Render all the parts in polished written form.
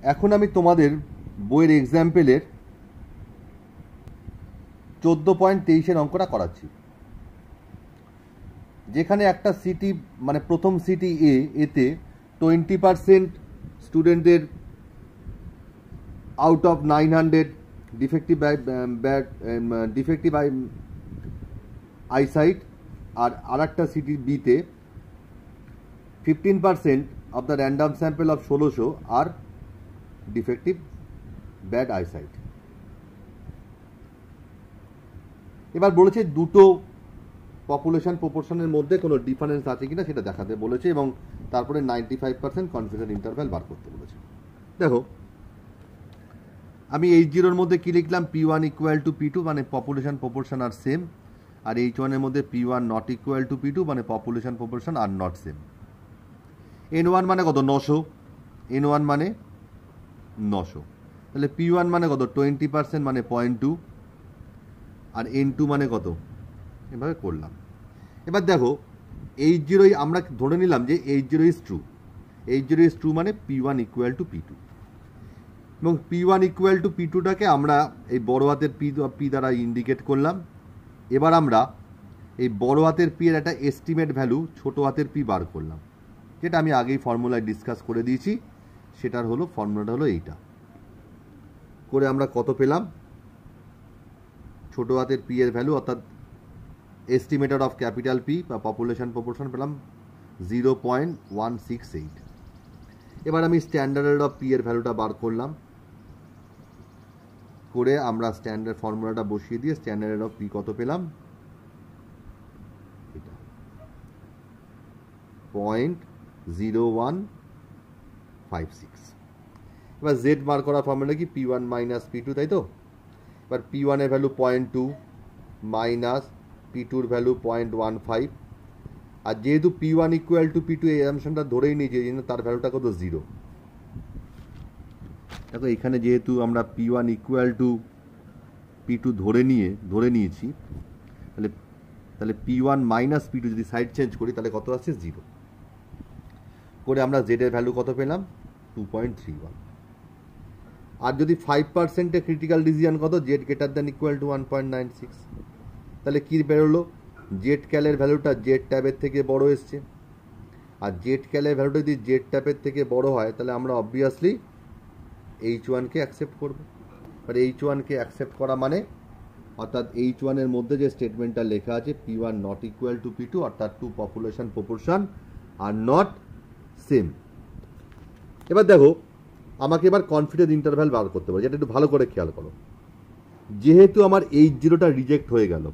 এখন আমি তোমাদের বইয়ের এক্সাম্পলের 14.23 অঙ্কটা করাচ্ছি, যেখানে একটা সিটি মানে প্রথম সিটি এতে 20% স্টুডেন্টদের আউট অফ 900 ডিফেক্টিভ আইসাইট, আর একটা সিটি বিতে 15% of the random sample of 1600 আর ডিফেক্টিভ ব্যাড আইসাইট। এবার বলেছে দুটো পপুলেশন প্রপোর্শনের মধ্যে কোনো ডিফারেন্স আছে কিনা সেটা দেখাতে বলেছে, এবং তারপরে 95% কনফিডেন্স ইন্টারভ্যাল বার করতে বলেছে। দেখো আমি H0 মধ্যে কি লিখলাম, P1 ইকুয়াল টু P2 মানে পপুলেশন প্রপোর্শন আর সেম, আর H1 এর মধ্যে P1 not equal to P2 মানে population proportion are not same. N1 মানে কত, 900, N1 মানে 900, তাহলে P1 মানে কত, 20% মানে 0.2, আর N2 মানে কত, এভাবে করলাম। এবার দেখো H0 আমরা ধরে নিলাম যে H0 is true, H0 is true মানে P1 ইকুয়াল টু P2, এবং P1 ইকুয়াল টু P2টাকে আমরা এই বড় হাতের P দ্বারা ইন্ডিকেট করলাম। এবার আমরা এই বড় হাতের P এর একটা এস্টিমেট ভ্যালু ছোট হাতের P বার করলাম, যেটা আমি আগেই ফর্মুলায় ডিসকাস করে দিয়েছি। সেটার হলো ফর্মুলাটা হলো এইটা, করে আমরা কত পেলাম, ছোট হাতের P এর ভ্যালু অর্থাৎ এস্টিমেটেড অফ ক্যাপিটাল P বা পপুলেশন প্রপোর্শন পেলাম 0.168। এবার আমি স্ট্যান্ডার্ড অফ P এর ভ্যালুটা বার করলাম, করে আমরা স্ট্যান্ডার্ড ফর্মুলাটা বসিয়ে দিয়ে স্ট্যান্ডার্ড অফ P কত পেলাম, এটা 0.0156। এবার Z বার করা ফর্মুলা কি, P1 মাইনাস P2, তাই তো? এবার P1 এর ভ্যালু 0.2 মাইনাস P2 এর ভ্যালু 0.15, আর যেহেতু P1 ইকুয়াল টু P2 এই অ্যাসাম্পশনটা ধরেই নিয়েছি, এই জন্য তার ভ্যালুটা কত, 0। দেখো এখানে যেহেতু আমরা P1 ইকুয়াল টু P2 ধরে নিয়েছি, তাহলে P1 মাইনাস P2 যদি সাইড চেঞ্জ করি তাহলে কত আসছে, 0। করে আমরা Z এর ভ্যালু কত পেলাম, 2.31। আর যদি 5% এর ক্রিটিক্যাল ডিসিশন কত, Z greater than equal to 1.96, তাহলে কি বেরোলো, Z ক্যালের ভ্যালুটা Z ট্যাবের থেকে বড় এসছে, আর Z ক্যালের ভ্যালুটা যদি Z ট্যাবের থেকে বড় হয় তাহলে আমরা অবভিয়াসলি H1কে অ্যাকসেপ্ট করব। আর H1কে অ্যাকসেপ্ট করা মানে অর্থাৎ H1 এর মধ্যে যে স্টেটমেন্টটা লেখা আছে P1 not equal to P2, অর্থাৎ two population proportion are not same. এবার দেখো আমাকে এবার কনফিডেন্স ইন্টারভ্যাল বার করতে হবে, যেটা একটু ভালো করে খেয়াল করো। যেহেতু আমার H0টা রিজেক্ট হয়ে গেল,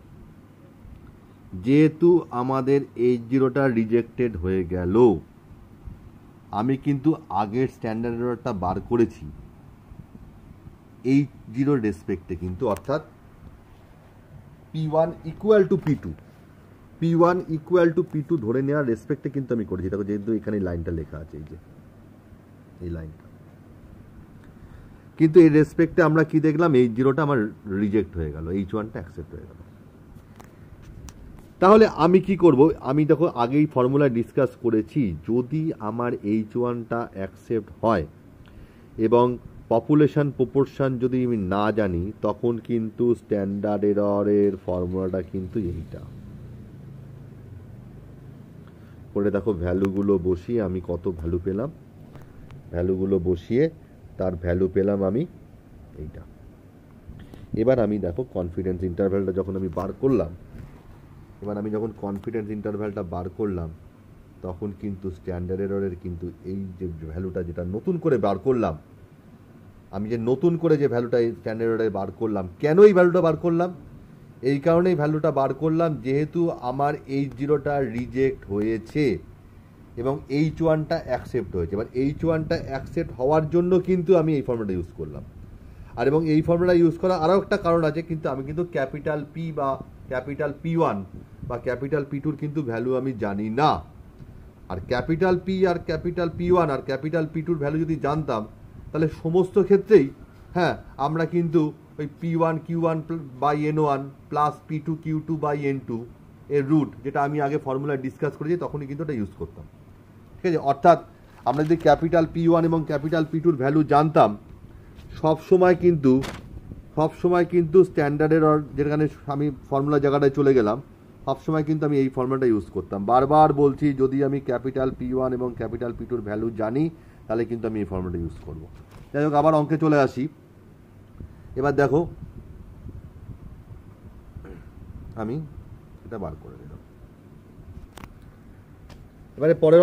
যেহেতু আমাদের H0টা রিজেক্টেড হয়ে গেল, আমি কিন্তু আগের স্ট্যান্ডার্ড এররটা বার করেছি H0 রেসপেক্টে, কিন্তু অর্থাৎ P1 equal to P2, P1 equal to P2 ধরে নেওয়ার রেসপেক্টে কিন্তু আমি করেছি। দেখো যেহেতু এখানে লাইনটা লেখা আছে, এই যে এই লাইনটা, কিন্তু এই রেসপেক্টে আমরা কি দেখলাম, H0টা আমার রিজেক্ট হয়ে গেল, H1টা অ্যাকসেপ্ট হয়ে গেল। তাহলে আমি কি করব, আমি দেখো আগেই ফর্মুলা ডিসকাস করেছি, যদি আমার H1টা অ্যাকসেপ্ট হয় এবং পপুলেশন প্রপোর্শন যদি আমি না জানি, তখন কিন্তু স্ট্যান্ডার্ড এররের ফর্মুলাটা কিন্তু এইটা করে। দেখো ভ্যালুগুলো বসিয়ে আমি কত ভ্যালু পেলাম, ভ্যালুগুলো বসিয়ে তার ভ্যালু পেলাম আমি এইটা। এবার আমি দেখো কনফিডেন্স ইন্টারভ্যালটা যখন আমি বার করলাম, তখন কিন্তু স্ট্যান্ডার্ড এররের কিন্তু এই যে ভ্যালুটা যেটা নতুন করে বার করলাম, আমি যে নতুন করে যে ভ্যালুটা এই স্ট্যান্ডার্ড এররে বার করলাম, কেন এই ভ্যালুটা বার করলাম, এই কারণেই ভ্যালুটা বার করলাম যেহেতু আমার H0টা রিজেক্ট হয়েছে এবং H1টা অ্যাকসেপ্ট হয়েছে। এবার H1টা অ্যাকসেপ্ট হওয়ার জন্য কিন্তু আমি এই ফর্মুলাটা ইউজ করলাম। আর এবং এই ফর্মুলা ইউজ করার আরও একটা কারণ আছে, কিন্তু আমি কিন্তু ক্যাপিটাল P বা ক্যাপিটাল P1 বা ক্যাপিটাল P2 কিন্তু ভ্যালু আমি জানি না। আর ক্যাপিটাল P আর ক্যাপিটাল P1 আর ক্যাপিটাল P2 ভ্যালু যদি জানতাম, তাহলে সমস্ত ক্ষেত্রেই হ্যাঁ আমরা কিন্তু ওই P1 Q1 by N1 plus P2 Q2 by N2 এর রুট, যেটা আমি আগে ফর্মুলায় ডিসকাস করেছি, তখনই কিন্তু এটা ইউজ করতাম। ঠিক আছে, অর্থাৎ আমরা যদি ক্যাপিটাল P1 এবং ক্যাপিটাল P2 এর ভ্যালু জানতাম, সব সময় কিন্তু স্ট্যান্ডার্ডের যেখানে আমি ফর্মুলা জায়গাটায় চলে গেলাম, সবসময় কিন্তু আমি এই ফর্মুলাটা ইউজ করতাম। বারবার বলছি, যদি আমি ক্যাপিটাল P1 এবং ক্যাপিটাল P2 এর ভ্যালু জানি, তাহলে কিন্তু আমি এই ফর্মুলাটা ইউজ করব। যাই হোক, আবার অঙ্কে চলে আসি। এবার দেখো, আমি এটা বার করে দিলাম। এবারে পরের